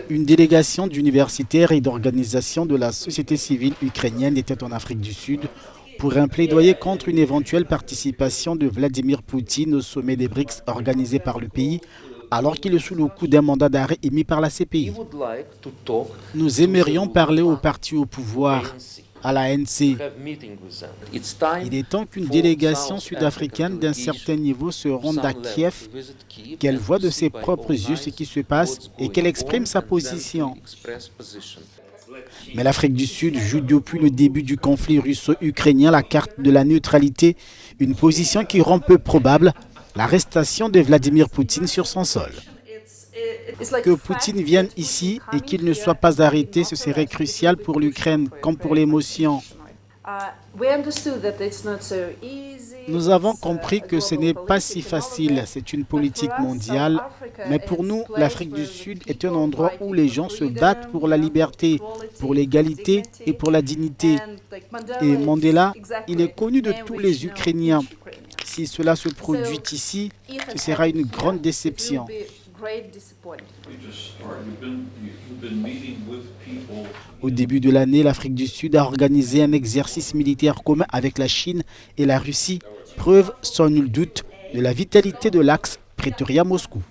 Une délégation d'universitaires et d'organisations de la société civile ukrainienne était en Afrique du Sud pour un plaidoyer contre une éventuelle participation de Vladimir Poutine au sommet des BRICS organisé par le pays, alors qu'il est sous le coup d'un mandat d'arrêt émis par la CPI. Nous aimerions parler aux partis au pouvoir, à l'ANC. Il est temps qu'une délégation sud-africaine d'un certain niveau se rende à Kiev, qu'elle voie de ses propres yeux ce qui se passe et qu'elle exprime sa position. Mais l'Afrique du Sud joue depuis le début du conflit russo-ukrainien la carte de la neutralité, une position qui rend peu probable l'arrestation de Vladimir Poutine sur son sol. Que Poutine vienne ici et qu'il ne soit pas arrêté, ce serait crucial pour l'Ukraine comme pour l'émotion. Nous avons compris que ce n'est pas si facile, c'est une politique mondiale, mais pour nous, l'Afrique du Sud est un endroit où les gens se battent pour la liberté, pour l'égalité et pour la dignité. Et Mandela, il est connu de tous les Ukrainiens. Si cela se produit ici, ce sera une grande déception. Au début de l'année, l'Afrique du Sud a organisé un exercice militaire commun avec la Chine et la Russie, preuve sans nul doute de la vitalité de l'axe Pretoria-Moscou.